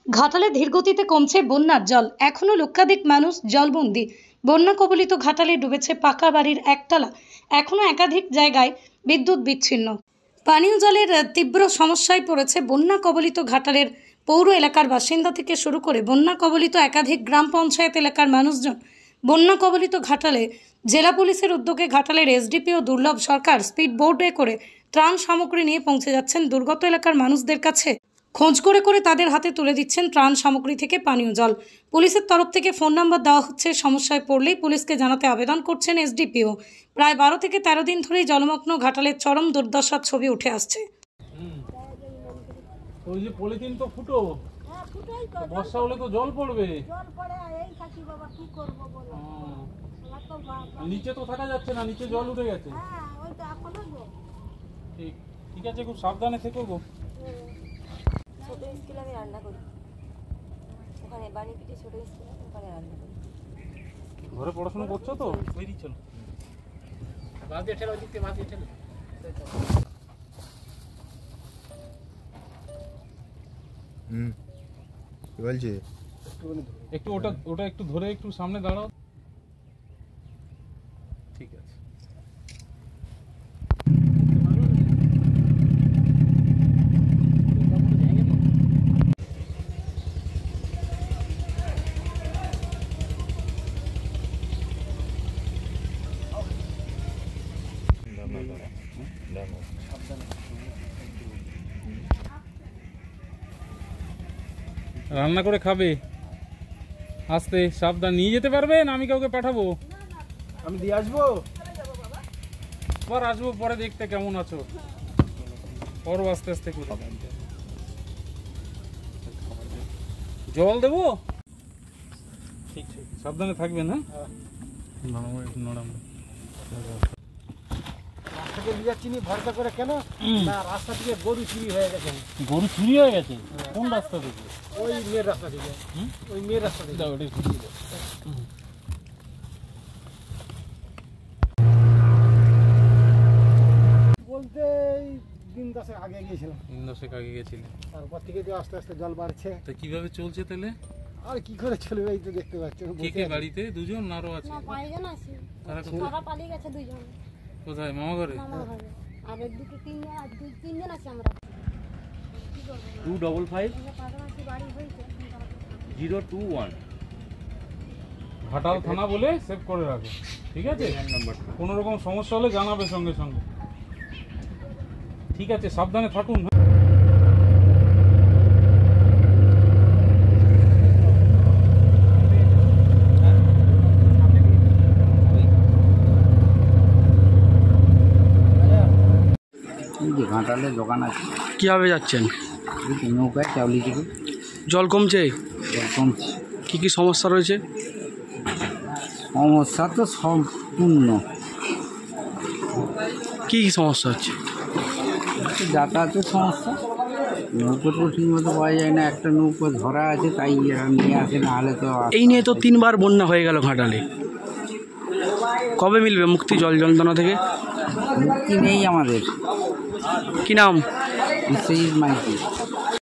ঘাটালে ধীরগতিতে কমছে বন্যার জল, এখনো লক্ষাধিক মানুষ জলবন্দী। বন্যা কবলিত ঘাটালে ডুবেছে পাকা বাড়ির একতলা, এখনো একাধিক জায়গায় বিদ্যুৎ বিচ্ছিন্ন। পানীয় জলের তীব্র সমস্যায় পড়েছে বন্যা কবলিত ঘাটালের পৌর এলাকার বাসিন্দা থেকে শুরু করে বন্যা কবলিত একাধিক গ্রাম পঞ্চায়েত এলাকার মানুষজন। বন্যা কবলিত ঘাটালে জেলা পুলিশের উদ্যোগে ঘাটালের এসডিপিও দুর্লভ সরকার স্পিড বোটে করে ত্রাণ সামগ্রী নিয়ে পৌঁছে যাচ্ছেন দুর্গত এলাকার মানুষদের কাছে। খোঁজ করে করে তাদের হাতে তুলে দিচ্ছেন ত্রাণ সামগ্রী থেকে পানীয় জল। পুলিশের তরফ থেকে ফোন নাম্বার দেওয়া হচ্ছে, সমস্যায় পড়লেই পুলিশকে জানাতে আবেদন করছেন এসডিপিও। প্রায় 12 থেকে 13 দিন ধরেই জলমগ্ন ঘাটালের চরম দুর্দশার ছবি উঠে আসছে। ওই যে পলিথিন তো ফুটো, বর্ষা হলে তো জল পড়বে। নিচে তো থাকা যাচ্ছে না, নিচে জল উঠে গেছে। ঠিক আছে, খুব সাবধানে থেকো গো। ছোট স্কুলে আমি রান্না করি, ওখানে বাণীপিঠে ছোট স্কুলে ওখানে রান্না করি। ঘরে পড়াশোনা করছো তো? বেরিয়ে চলো, বাস দিয়ে ঠেলো, দিকে বাস দিয়ে ঠেলো। কি বলছে? একটু ওটা একটু ধরে একটু সামনে দাঁড়াও। ঠিক আছে। রান্না করে খাবে, আস্তে সাবধান নিয়ে যেতে পারবেন? আমি কাউকে পাঠাবো? আমি দিয়ে আসবো, পর আসবো, পরে দেখতে কেমন আছো। পরও আস্তে আস্তে করে জল দেবো। ঠিক ঠিক, সাবধানে থাকবেন। হ্যাঁ, নরম রাস্তাকে নিয়ে যাচ্ছি ভরসা করে কেন না? রাস্তা থেকে গরু চুরি হয়ে গেছে। গরু চুরি হয়ে গেছে? কোন রাস্তা থেকে? ওই মেয়ের রাস্তা থেকে। ওই মেয়ের রাস্তা থেকে বলতে দিন 10 আগে গিয়েছিলাম। দিন 10 আগে গেছিলেন, তারপর থেকে তো আস্তে আস্তে জল বাড়ছে। তো কিভাবে চলছে তাহলে? আর কি করে চলবে, এই তো দেখতে পাচ্ছেন। কে কে বাড়িতে? দুজন আরো আছে? না, 5 জন আছে। তারা পালিয়ে গেছে, 2 জন। কোথায়? মামা ঘরে? মামা ঘরে। আর 2-3 জন, আর 2-3 জন আছে আমরা। 255 পাশাপাশি বাড়ি হয়েছে 021 ঘাটাল থানা বলে সেভ করে রাখো, ঠিক আছে? কোনো রকম সমস্যা হলে জানাবে সঙ্গে সঙ্গে। ঠিক আছে, সাবধানে থাকুন। ঘাটালে দোকান আছে। কিভাবে যাচ্ছেন? নৌকায় চাউলি থেকে। জল কমছে? জল কমছে। কি কি সমস্যা রয়েছে? সমস্যা তো সম্পূর্ণ। কি কি সমস্যা হচ্ছে? যাতায়াতের সমস্যা, নৌকো তো ঠিক মতো পাওয়া যায় না। একটা নৌকো ধরা আছে, তাই এরা নিয়ে আসে, না হলে তো। এই নিয়ে তো 3 বার বন্যা হয়ে গেল ঘাটালে। কবে মিলবে মুক্তি জল যন্ত্রণা থেকে? মুক্তি নেই আমাদের। কি নাম? বিশ্বজিৎ মাইতি।